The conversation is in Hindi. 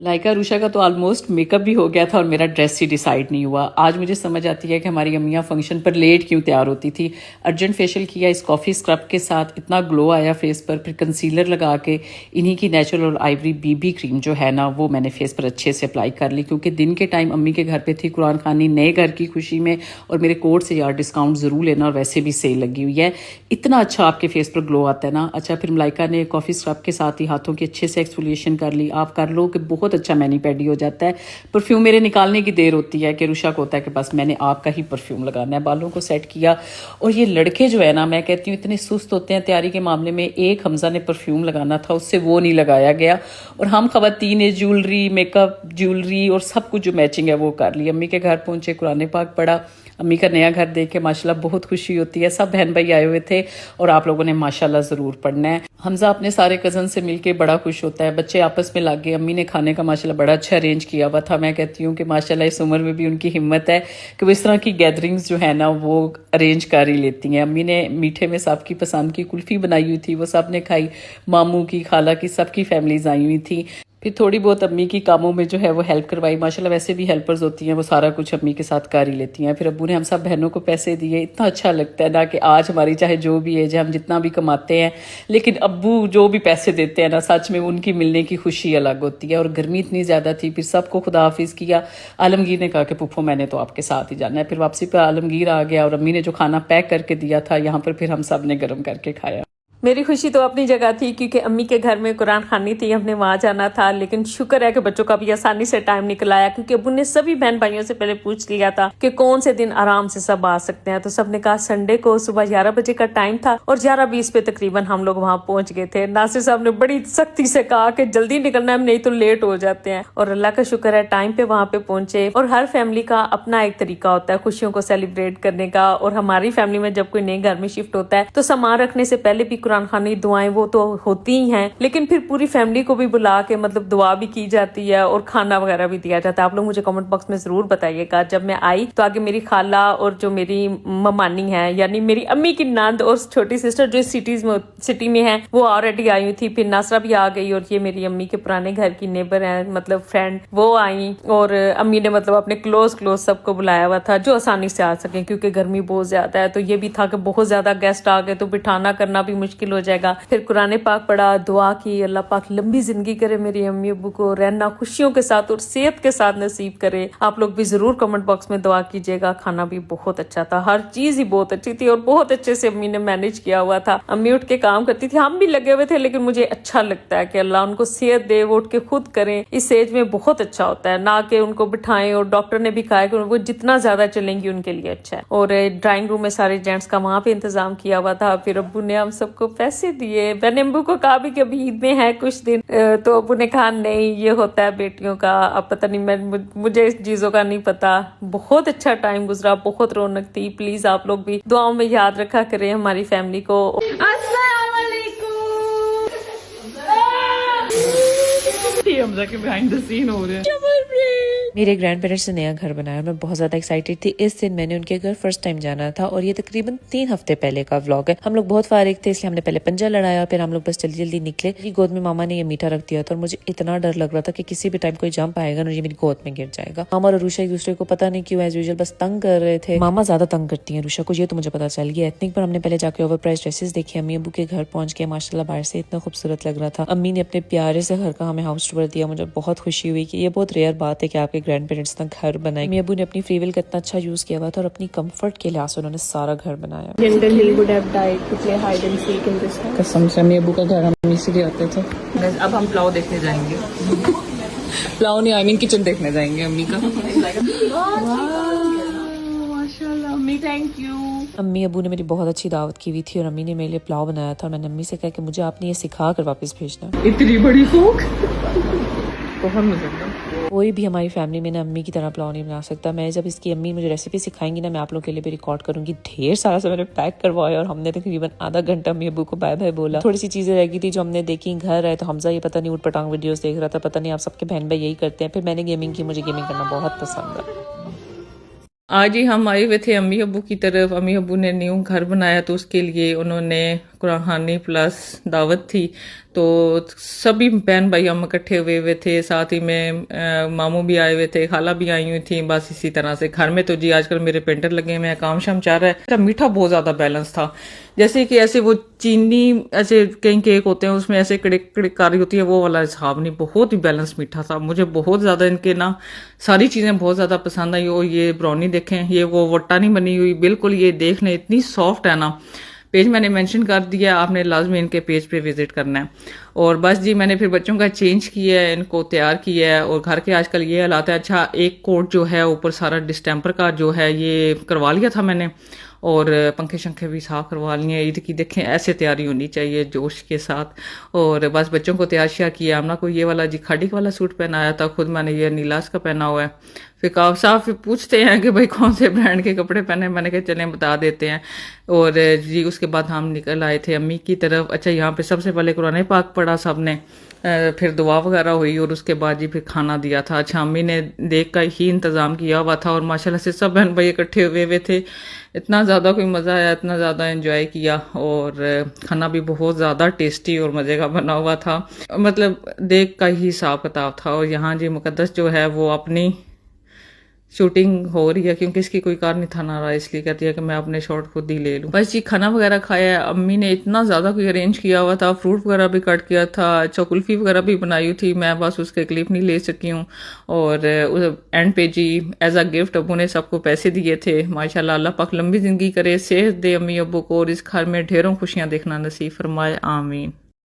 लाइका रूशा का तो ऑलमोस्ट मेकअप भी हो गया था और मेरा ड्रेस ही डिसाइड नहीं हुआ। आज मुझे समझ आती है कि हमारी अम्मियाँ फंक्शन पर लेट क्यों तैयार होती थी। अर्जेंट फेशियल किया इस कॉफ़ी स्क्रब के साथ, इतना ग्लो आया फेस पर। फिर कंसीलर लगा के इन्हीं की नेचुरल और आइवरी बीबी क्रीम जो है ना, वो मैंने फेस पर अच्छे से अप्लाई कर ली, क्योंकि दिन के टाइम अम्मी के घर पे थी कुरान खानी, नए घर की खुशी में। और मेरे कोड से यार डिस्काउंट ज़रूर लेना, और वैसे भी सेल लगी हुई है। इतना अच्छा आपके फेस पर ग्लो आता है ना। अच्छा, फिर मलाइका ने कॉफ़ी स्क्रब के साथ ही हाथों की अच्छे से एक्सफोलिएशन कर ली। आप कर लो कि बहुत अच्छा मैनी पैडी हो जाता है। परफ्यूम मेरे निकालने की देर होती है कि रुशा को होता है कि बस मैंने आपका ही परफ्यूम लगाना है। बालों को सेट किया। और ये लड़के जो है ना, मैं कहती हूँ इतने सुस्त होते हैं तैयारी के मामले में। एक हमजा ने परफ्यूम लगाना था, उससे वो नहीं लगाया गया। और हम खवातीन ने ज्वेलरी, मेकअप, ज्वेलरी और सब कुछ जो मैचिंग है वो कर ली। अम्मी के घर पहुंचे, कुरान पाक पढ़ा। अम्मी का नया घर देख के माशाल्लाह बहुत खुशी होती है। सब बहन भाई आए हुए थे और आप लोगों ने माशाल्लाह ज़रूर पढ़ना है। हमजा अपने सारे कज़न से मिलके बड़ा खुश होता है। बच्चे आपस में लग गए। अम्मी ने खाने का माशाल्लाह बड़ा अच्छा अरेंज किया हुआ था। मैं कहती हूँ कि माशाल्लाह इस उम्र में भी उनकी हिम्मत है कि वो इस तरह की गैदरिंग्स जो है ना वो अरेंज कर ही लेती हैं। अम्मी ने मीठे में सबकी पसंद की कुल्फ़ी बनाई हुई थी, वो सब ने खाई। मामू की, खाला की, सबकी फैमिलीज आई हुई थी। फिर थोड़ी बहुत अम्मी की कामों में जो है वो हेल्प करवाई। माशाल्लाह वैसे भी हेल्पर्स होती हैं, वो सारा कुछ अम्मी के साथ कर ही लेती हैं। फिर अब्बू ने हम सब बहनों को पैसे दिए। इतना अच्छा लगता है ना कि आज हमारी चाहे जो भी एज है, हम जितना भी कमाते हैं, लेकिन अब्बू जो भी पैसे देते हैं ना, सच में उनकी मिलने की खुशी अलग होती है। और गर्मी इतनी ज़्यादा थी, फिर सबको खुदा हाफिज़ किया। आलमगीर ने कहा कि पुप्पो मैंने तो आपके साथ ही जाना है। फिर वापसी पर आलमगीर आ गया और अम्मी ने जो खाना पैक करके दिया था यहाँ पर, फिर हम सब ने गर्म करके खाया। मेरी खुशी तो अपनी जगह थी क्योंकि अम्मी के घर में कुरान खानी थी, हमने वहाँ जाना था। लेकिन शुक्र है कि बच्चों का भी आसानी से टाइम निकल आया, क्योंकि अब्बू ने सभी बहन भाइयों से पहले पूछ लिया था कि कौन से दिन आराम से सब आ सकते हैं। तो सबने कहा संडे को सुबह 11 बजे का टाइम था और 11:20 पे तकरीबन हम लोग वहाँ पहुंच गए थे। नासिर साहब ने बड़ी सख्ती से कहा कि जल्दी निकलना है, नहीं तो लेट हो जाते हैं। और अल्लाह का शुक्र है टाइम पे वहाँ पे पहुंचे। और हर फैमिली का अपना एक तरीका होता है खुशियों को सेलिब्रेट करने का। और हमारी फैमिली में जब कोई नए घर में शिफ्ट होता है तो सामान रखने से पहले भी कुरान खानी, दुआएं वो तो होती ही हैं, लेकिन फिर पूरी फैमिली को भी बुला के मतलब दुआ भी की जाती है और खाना वगैरह भी दिया जाता है। आप लोग मुझे कमेंट बॉक्स में जरूर बताइएगा। जब मैं आई तो आगे मेरी खाला और जो मेरी ममानी है, यानी मेरी अम्मी की नंद और छोटी सिस्टर जो सिटी में है, वो ऑलरेडी आई हुई थी। फिर नासरा भी आ गई और ये मेरी अम्मी के पुराने घर की नेबर है, मतलब फ्रेंड, वो आई। और अम्मी ने मतलब अपने क्लोज सबको बुलाया हुआ था जो आसानी से आ सके, क्योंकि गर्मी बहुत ज्यादा है। तो ये भी था कि बहुत ज्यादा गेस्ट आ गए तो बिठाना करना भी मुश्किल हो जाएगा। फिर कुरान पाक पढ़ा, दुआ की, अल्लाह पाक लंबी जिंदगी करे मेरी अम्मी अब्बू को, रहना खुशियों के साथ और सेहत के साथ नसीब करे। आप लोग भी जरूर कमेंट बॉक्स में दुआ कीजिएगा। खाना भी बहुत अच्छा था, हर चीज ही बहुत अच्छी थी और बहुत अच्छे से अम्मी ने मैनेज किया हुआ था। अम्मी उठ के काम करती थी, हम भी लगे हुए थे, लेकिन मुझे अच्छा लगता है कि अल्लाह उनको सेहत दे, वो उठ के खुद करें। इस एज में बहुत अच्छा होता है, ना कि उनको बिठाएं। और डॉक्टर ने भी कहा कि वो जितना ज्यादा चलेंगी उनके लिए अच्छा है। और ड्राइंग रूम में सारे जेंट्स का वहां पे इंतजाम किया हुआ था। फिर अब्बू ने हम सबको पैसे दिए। मैंने अब्बू को कहा भी कि अभी ईद में है कुछ दिन, तो अब्बू ने कहा नहीं, ये होता है बेटियों का, अब पता नहीं, मुझे इस चीजों का नहीं पता। बहुत अच्छा टाइम गुजरा, बहुत रौनक थी। प्लीज आप लोग भी दुआओं में याद रखा करें हमारी फैमिली को। हमजा के बिहाइंड द सीन हो रहे हैं। मेरे ग्रैंड पेरेंट्स ने नया घर बनाया, मैं बहुत ज्यादा एक्साइटेड थी। इस दिन मैंने उनके घर फर्स्ट टाइम जाना था और ये तकरीबन 3 हफ्ते पहले का व्लॉग है। हम लोग बहुत फारिग थे, इसलिए हमने पहले पंजा लड़ाया, फिर हम लोग बस जल्दी जल्दी निकले। मेरी गोद में मामा ने ये मीठा रख दिया था और मुझे इतना डर लग रहा था कि किसी भी टाइम कोई जंप आएगा और ये मेरी गोद में गिर जाएगा। मामा और रूशा एक दूसरे को पता नहीं क्यों एज यूजुअल बस तंग कर रहे थे। मामा ज्यादा तंग करती है रूशा को, ये तो मुझे पता चल गया। एथनिक पर हमने पहले जाके ओवर प्राइस ड्रेसेस देखी। अम्मी अब्बू के घर पहुंच के माशाल्लाह बाहर से इतना खूबसूरत लग रहा था। अम्मी ने अपने प्यारे से घर का हमें हाउस टूर दिया। मुझे बहुत खुशी हुई कि ये बहुत रेयर बात है कि आपके ग्रैंड पेरेंट्स ना घर बनाए। अम्मी अब्बू ने अपनी फ्री विल का इतना अच्छा यूज किया हुआ था और अपनी कंफर्ट के लिहाज से उन्होंने सारा घर बनाया। Generally would have died to play hide and seek in this house. कसम से अम्मी अब्बू का घर हम इसीलिए आते थे। अब हम पुलाव देखने जाएंगे। पुलाव नहीं, आई मीन किचन देखने जाएंगे अम्मी का। माशाल्लाह अम्मी, थैंक यू। अम्मी अब्बू ने मेरी बहुत अच्छी दावत की हुई थी और अम्मी ने मेरे लिए पुलाव बनाया था और मैंने अम्मी से कहा कि मुझे आपने ये सिखा कर वापस भेजना। इतनी बड़ी भूख, बहुत मजा। कोई भी हमारी फैमिली में ना अम्मी की तरह पुलाव नहीं बना सकता। मैं जब इसकी अम्मी मुझे रेसिपी सिखाएंगी ना, मैं आप लोग के लिए भी रिकॉर्ड करूंगी। ढेर सारा से मैंने पैक करवाया और हमने तकरीबन आधा घंटा अम्मी अब्बू को बाय बाय बोला। थोड़ी सी चीजें रह गई थी जो हमने देखी। घर आए तो हमजा ये पता नहीं उठ पटांग वीडियोस देख रहा था, पता नहीं आप सबके बहन भाई यही करते हैं। फिर मैंने गेमिंग की, मुझे गेमिंग करना बहुत पसंद है। आज ही हम आए हुए थे अम्मी अब्बू की तरफ। अम्मी अब्बू ने न्यू घर बनाया तो उसके लिए उन्होंने कुरान खानी प्लस दावत थी, तो सभी बहन भाई हम इकट्ठे हुए थे, साथ ही में मामू भी आए हुए थे, खाला भी आई हुई थी। बस इसी तरह से घर में तो जी आजकल मेरे पेंटर लगे हुए हैं, काम शाम चल रहा है। मीठा बहुत ज़्यादा बैलेंस था, जैसे कि ऐसे वो चीनी ऐसे कई केक होते हैं उसमें ऐसे कड़क कड़क कारी होती है, वो वाला हिसाब नहीं, बहुत ही बैलेंस मीठा था। मुझे बहुत ज़्यादा इनके ना सारी चीज़ें बहुत ज़्यादा पसंद आई। और ये ब्राउनी देखें, ये वो वट्टा नहीं बनी हुई बिल्कुल, ये देख लें इतनी सॉफ्ट है ना। पेज मैंने मेंशन कर दिया, आपने लाजमी इनके पेज पे विजिट करना है। और बस जी मैंने फिर बच्चों का चेंज किया है, इनको तैयार किया है। और घर के आजकल ये हालात है, अच्छा एक कोट जो है ऊपर सारा डिस्टेम्पर का जो है ये करवा लिया था मैंने, और पंखे शंखे भी साफ करवा लिए। ईद की देखें ऐसे तैयारी होनी चाहिए जोश के साथ। और बस बच्चों को तैयार श्यार किया। हमने को ये वाला जी खाड़ी वाला सूट पहनाया था, खुद मैंने ये नीलास का पहना हुआ है। फिर काफ साफ पूछते हैं कि भाई कौन से ब्रांड के कपड़े पहने, मैंने कहा चलें बता देते हैं। और जी उसके बाद हम निकल आए थे अम्मी की तरफ। अच्छा यहाँ पे सबसे पहले कुरान पाक पढ़ा सबने, फिर दुआ वगैरह हुई और उसके बाद जी फिर खाना दिया था। अच्छा अम्मी ने देख का ही इंतज़ाम किया हुआ था और माशाल्लाह से सब बहन भाई इकट्ठे हुए थे। इतना ज़्यादा कोई मज़ा आया, इतना ज़्यादा एंजॉय किया। और खाना भी बहुत ज़्यादा टेस्टी और मज़े का बना हुआ था, मतलब देख का ही हिसाब किताब था। और यहाँ जी मुकद्दस जो है वो अपनी शूटिंग हो रही है, क्योंकि इसकी कोई कार नहीं था ना रहा, इसलिए कहती है कि मैं अपने शॉट खुद ही ले लूँ। बस जी खाना वगैरह खाया। अम्मी ने इतना ज़्यादा कोई अरेंज किया हुआ था, फ्रूट वगैरह भी कट किया था, अच्छा कुल्फ़ी वगैरह भी बनाई हुई थी, मैं बस उसके क्लिप नहीं ले सकी हूँ। और एंड पे जी एज अ गिफ्ट अबू ने सबको पैसे दिए थे। माशाल्लाह अल्लाह पाक लंबी ज़िंदगी करे, सेहत दे अम्मी अबू को, और इस घर में ढेरों खुशियाँ देखना नसीब फरमाए, आमीन।